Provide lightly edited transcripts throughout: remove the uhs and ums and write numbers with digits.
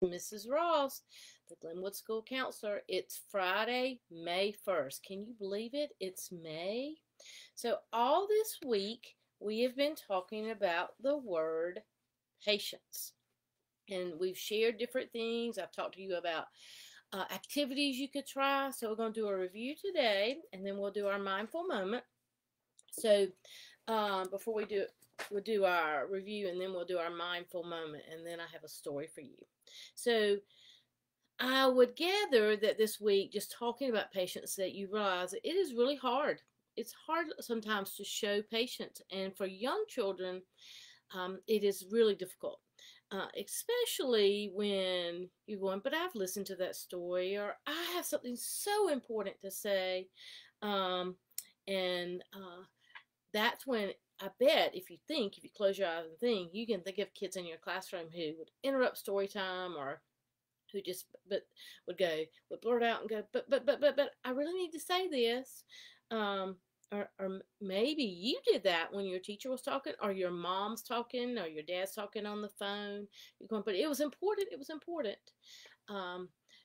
Mrs. Ross, the Glenwood School Counselor. It's Friday, May 1st. Can you believe it? It's May. So, all this week, we have been talking about the word patience. And we've shared different things. I've talked to you about activities you could try. So, we're going to do a review today, and then we'll do our mindful moment. So, before we do it, we'll do our review and then we'll do our mindful moment, and then I have a story for you. So, I would gather that this week, just talking about patience, that you realize that it is really hard. It's hard sometimes to show patience, and for young children, it is really difficult, especially when you're going, but I've listened to that story, or I have something so important to say. And that's when I bet if you close your eyes and think, you can think of kids in your classroom who would interrupt story time, or who just would blurt out and go, but I really need to say this. Or maybe you did that when your teacher was talking, or your mom's talking, or your dad's talking on the phone. You're going, but it was important. It was important.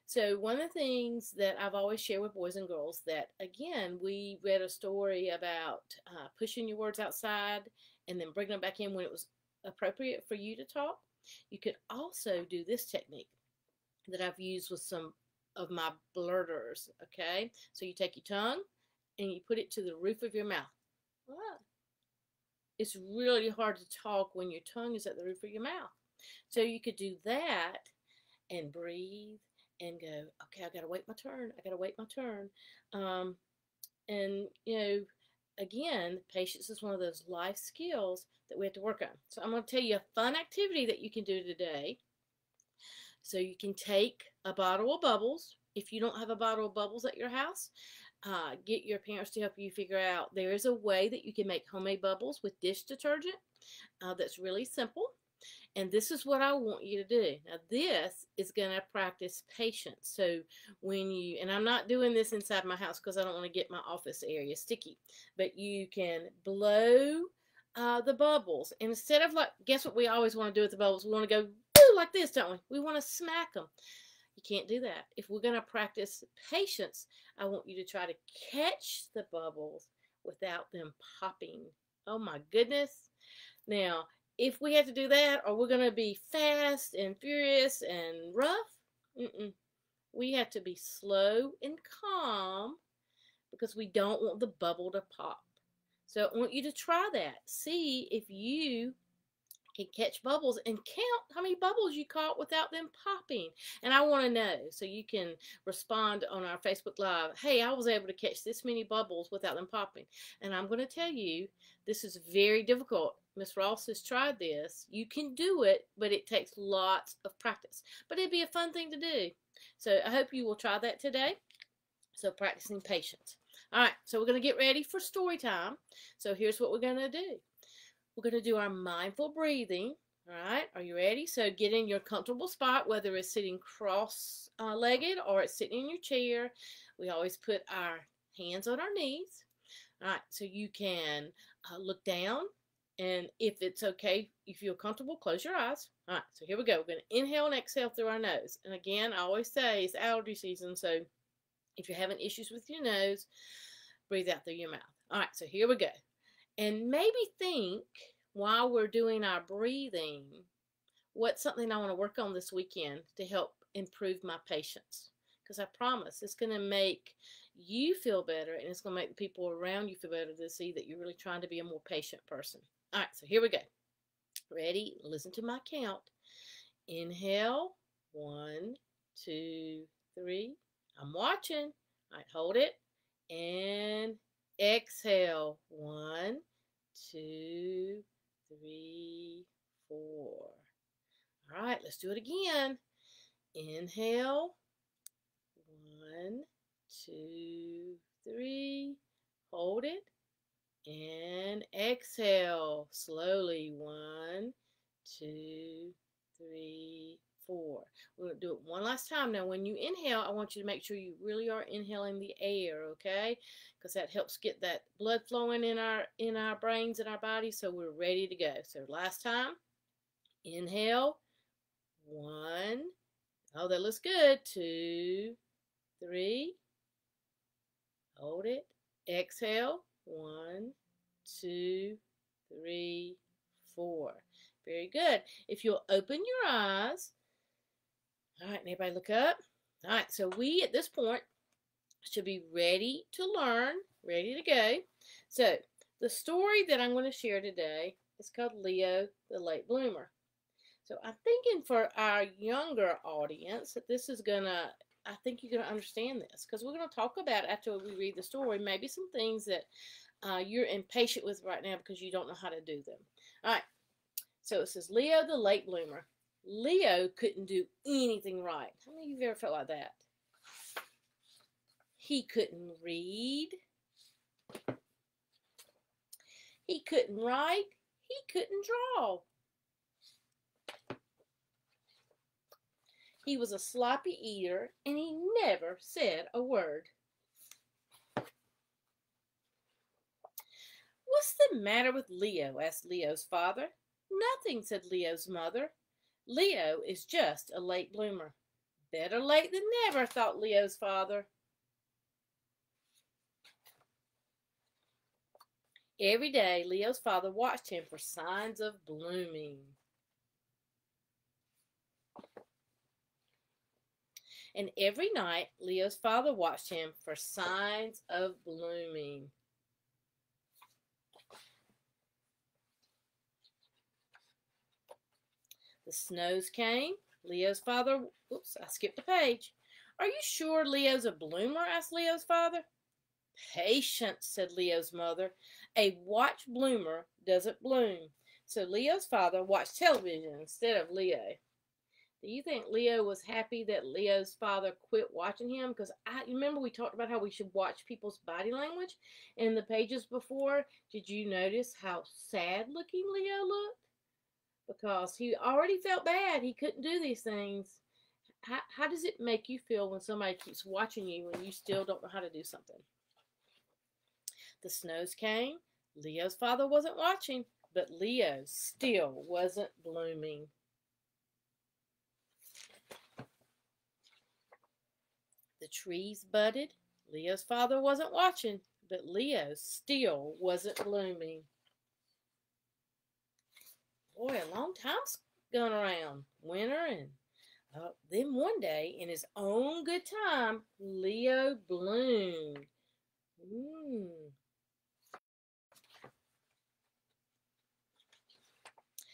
So one of the things that I've always shared with boys and girls, that again, we read a story about pushing your words outside and then bringing them back in when it was appropriate for you to talk. You could also do this technique that I've used with some of my blurters. Okay, so you take your tongue and you put it to the roof of your mouth. It's really hard to talk when your tongue is at the roof of your mouth. So you could do that and breathe and go, okay, I gotta wait my turn. I gotta wait my turn. And again, patience is one of those life skills that we have to work on. So I'm going to tell you a fun activity that you can do today. So you can take a bottle of bubbles. If you don't have a bottle of bubbles at your house, get your parents to help you figure out. There is a way that you can make homemade bubbles with dish detergent that's really simple. And this is what I want you to do. Now, this is going to practice patience. So and I'm not doing this inside my house because I don't want to get my office area sticky, but you can blow the bubbles. And instead of guess what we always want to do with the bubbles? We want to go like this, don't we? We want to smack them. You can't do that. If we're going to practice patience, I want you to try to catch the bubbles without them popping. Oh my goodness. Now, if we have to do that, or we're going to be fast and furious and rough, we have to be slow and calm because we don't want the bubble to pop. So I want you to try that. See if you can catch bubbles and count how many bubbles you caught without them popping. And I want to know, so you can respond on our Facebook Live. Hey, I was able to catch this many bubbles without them popping. And I'm going to tell you, this is very difficult. Miss Ross has tried this. You can do it, but it takes lots of practice. But it'd be a fun thing to do. So I hope you will try that today. So practicing patience. All right, so we're going to get ready for story time. So here's what we're going to do. We're going to do our mindful breathing. All right, are you ready? So get in your comfortable spot, whether it's sitting cross-legged or it's sitting in your chair. We always put our hands on our knees. All right, so you can look down, and if it's okay, you feel comfortable, close your eyes. All right, so here we go. We're going to inhale and exhale through our nose. And again, I always say it's allergy season, so if you're having issues with your nose, breathe out through your mouth. All right, so here we go. And maybe think, while we're doing our breathing, what's something I want to work on this weekend to help improve my patience. Because I promise it's going to make you feel better, and it's going to make the people around you feel better to see that you're really trying to be a more patient person. All right, so here we go. Ready? Listen to my count. Inhale. 1, 2, 3. I'm watching. All right, hold it. And exhale. 1, 2, 3, 4. All right, let's do it again. Inhale. 1, 2, 3. Hold it. And exhale slowly. 1, 2, 3, 4. We're going to do it one last time. Now, when you inhale, I want you to make sure you really are inhaling the air, okay? Because that helps get that blood flowing in our brains and our bodies, so we're ready to go. So last time, inhale. 1, Oh, that looks good. 2, 3. Hold it. Exhale. 1, 2, 3, 4. Very good. If you'll open your eyes. All right, everybody look up. All right, so we at this point should be ready to learn, ready to go. So the story that I'm going to share today is called Leo the Late Bloomer. So I'm thinking for our younger audience that this is going to, I think you're going to understand this because we're going to talk about after we read the story, maybe some things that you're impatient with right now because you don't know how to do them. All right. So it says Leo the Late Bloomer. Leo couldn't do anything right. How many of you ever felt like that? He couldn't read. He couldn't write. He couldn't draw. He was a sloppy eater, and he never said a word. What's the matter with Leo? Asked Leo's father. Nothing, said Leo's mother. Leo is just a late bloomer. Better late than never, thought Leo's father. Every day, Leo's father watched him for signs of blooming. And every night, Leo's father watched him for signs of blooming. The snows came. Leo's father, oops, I skipped a page. Are you sure Leo's a bloomer? Asked Leo's father. Patience, said Leo's mother. A watch bloomer doesn't bloom. So Leo's father watched television instead of Leo. Do you think Leo was happy that Leo's father quit watching him? Because I remember we talked about how we should watch people's body language in the pages before. Did you notice how sad looking Leo looked? Because he already felt bad. He couldn't do these things. How does it make you feel when somebody keeps watching you when you still don't know how to do something? The snows came. Leo's father wasn't watching, but Leo still wasn't blooming. The trees budded. Leo's father wasn't watching, but Leo still wasn't blooming. Boy, a long time's gone around. Winter and then one day, in his own good time, Leo bloomed.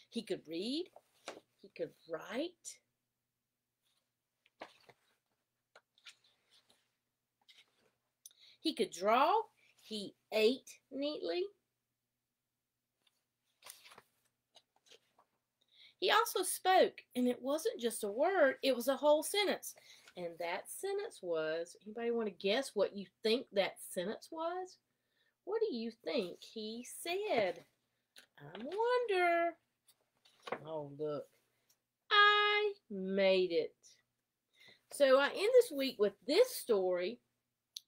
He could read. He could write. He could draw. He ate neatly. He also spoke, and it wasn't just a word, it was a whole sentence. And that sentence was, anybody want to guess what you think that sentence was? What do you think he said? I wonder. Oh, look. I made it. So I end this week with this story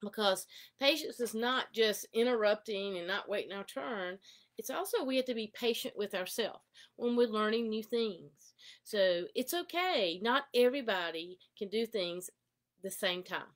because patience is not just interrupting and not waiting our turn. It's also we have to be patient with ourselves when we're learning new things. So it's okay. Not everybody can do things the same time.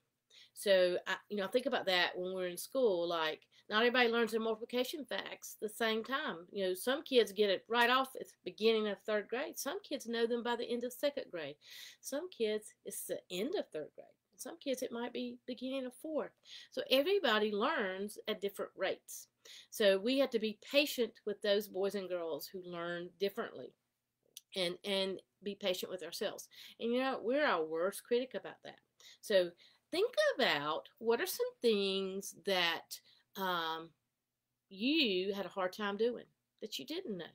So, I think about that when we're in school. Like, not everybody learns their multiplication facts the same time. Some kids get it right off at the beginning of third grade. Some kids know them by the end of second grade. Some kids, it's the end of third grade. Some kids, it might be beginning of fourth. So everybody learns at different rates. So we have to be patient with those boys and girls who learn differently and be patient with ourselves. And we're our worst critic about that. So think about what are some things that you had a hard time doing that you didn't know,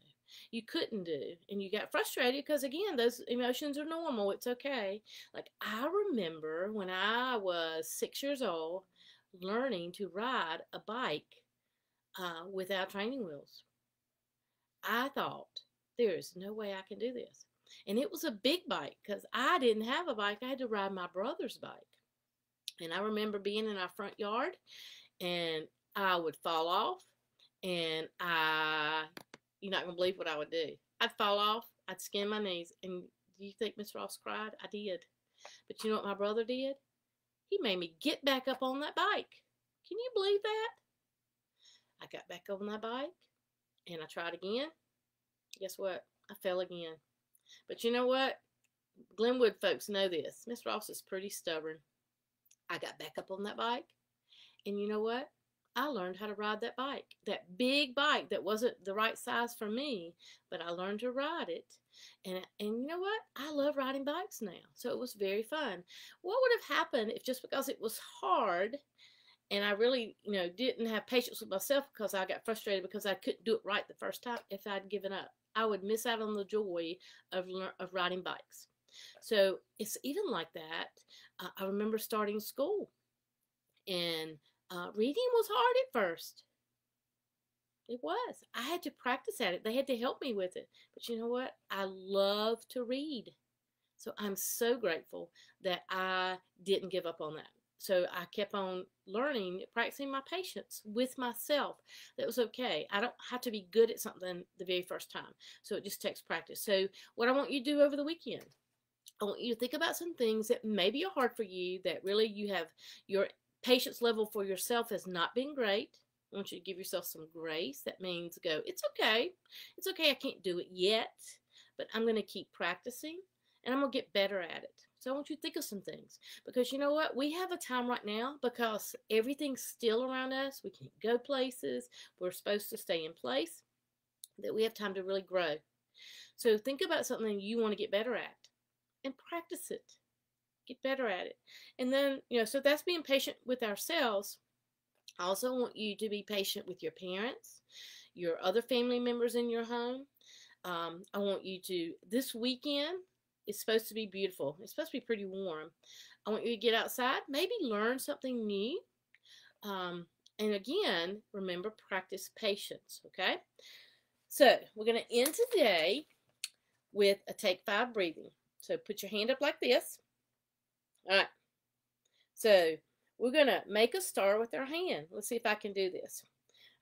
you couldn't do, and you got frustrated because, again, those emotions are normal. It's okay. Like, I remember when I was 6 years old learning to ride a bike without training wheels. I thought, there is no way I can do this. And it was a big bike because I didn't have a bike. I had to ride my brother's bike. And I remember being in our front yard, and I would fall off, and you're not going to believe what I would do. I'd fall off, I'd skin my knees, and do you think Miss Ross cried? I did. But you know what my brother did? He made me get back up on that bike. Can you believe that? I got back on that bike and I tried again. Guess what? I fell again. But you know what? Glenwood folks know this. Miss Ross is pretty stubborn. I got back up on that bike, and you know what? I learned how to ride that bike. That big bike that wasn't the right size for me, but I learned to ride it. And you know what? I love riding bikes now. So it was very fun. What would have happened if just because it was hard and I really, didn't have patience with myself because I got frustrated because I couldn't do it right the first time, if I'd given up? I would miss out on the joy of riding bikes. So it's even like that. I remember starting school, and reading was hard at first. It was. I had to practice at it. They had to help me with it. But you know what? I love to read. So I'm so grateful that I didn't give up on that. So I kept on learning, practicing my patience with myself. That was okay. I don't have to be good at something the very first time. So it just takes practice. So what I want you to do over the weekend, I want you to think about some things that maybe are hard for you, that really you have, your patience level for yourself has not been great. I want you to give yourself some grace. That means go, it's okay. It's okay, I can't do it yet, but I'm going to keep practicing and I'm going to get better at it. So I want you to think of some things, because you know what? We have a time right now because everything's still around us. We can't go places. We're supposed to stay in place, that we have time to really grow. So think about something you want to get better at and practice it. Get better at it. And then, so that's being patient with ourselves. I also want you to be patient with your parents, your other family members in your home. I want you to, this weekend, it's supposed to be beautiful. It's supposed to be pretty warm. I want you to get outside, maybe learn something new. And again, remember, practice patience, okay? So we're going to end today with a Take 5 breathing. So put your hand up like this. All right. So we're going to make a star with our hand. Let's see if I can do this.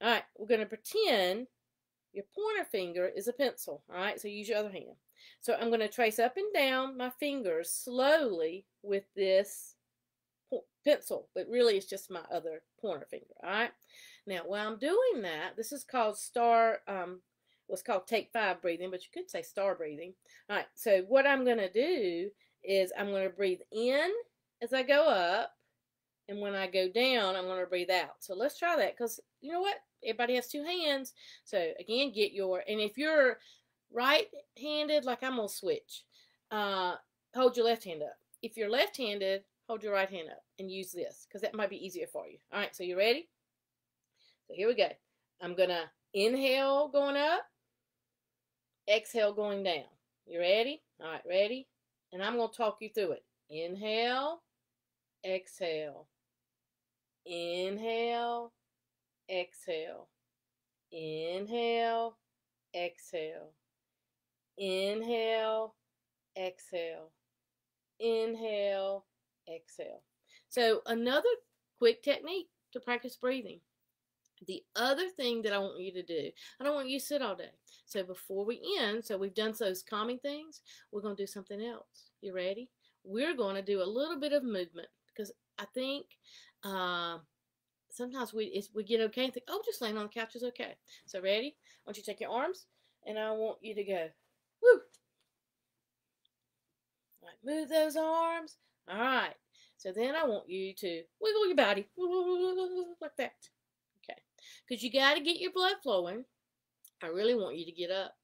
All right. We're going to pretend your pointer finger is a pencil. All right. So use your other hand. So I'm going to trace up and down my fingers slowly with this pencil, but really it's just my other pointer finger. All right. Now, while I'm doing that, this is called what's called Take 5 breathing, but you could say star breathing. All right. So what I'm going to do is I'm going to breathe in as I go up, and when I go down, I'm going to breathe out. So let's try that, because you know what? Everybody has two hands. So again, and if you're right-handed, like I'm going to switch, hold your left hand up. If you're left-handed, hold your right hand up and use this, because that might be easier for you. All right, so you ready? So here we go. I'm going to inhale going up, exhale going down. You ready? All right, ready? And I'm going to talk you through it. Inhale, exhale. Inhale, exhale. Inhale, exhale. Inhale, exhale. Inhale, exhale. So another quick technique to practice breathing. The other thing that I want you to do, I don't want you to sit all day. So before we end, so we've done those calming things, we're going to do something else. You ready? We're going to do a little bit of movement, because I think sometimes we get okay and think, oh, just laying on the couch is okay. So ready? I want you to take your arms, and I want you to go, woo. All right, move those arms. All right. So then I want you to wiggle your body like that. Okay. Because you got to get your blood flowing. I really want you to get up,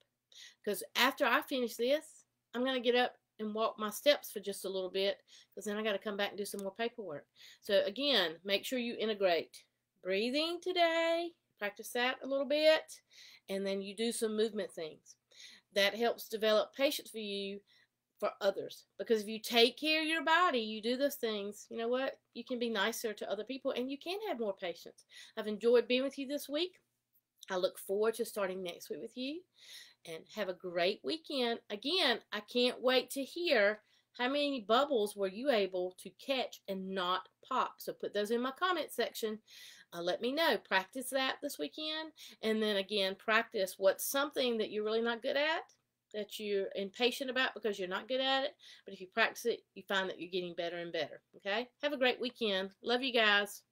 because after I finish this, I'm going to get up and walk my steps for just a little bit, because then I got to come back and do some more paperwork. So again, make sure you integrate breathing today. Practice that a little bit, and then you do some movement things. That helps develop patience for you, for others, because if you take care of your body, you do those things, you know what? You can be nicer to other people, and you can have more patience. I've enjoyed being with you this week. I look forward to starting next week with you, and have a great weekend. Again, I can't wait to hear how many bubbles were you able to catch and not pop. So put those in my comment section. Let me know. Practice that this weekend. And then again, practice what's something that you're really not good at. that you're impatient about because you're not good at it. But if you practice it, you find that you're getting better and better. Okay? Have a great weekend. Love you guys.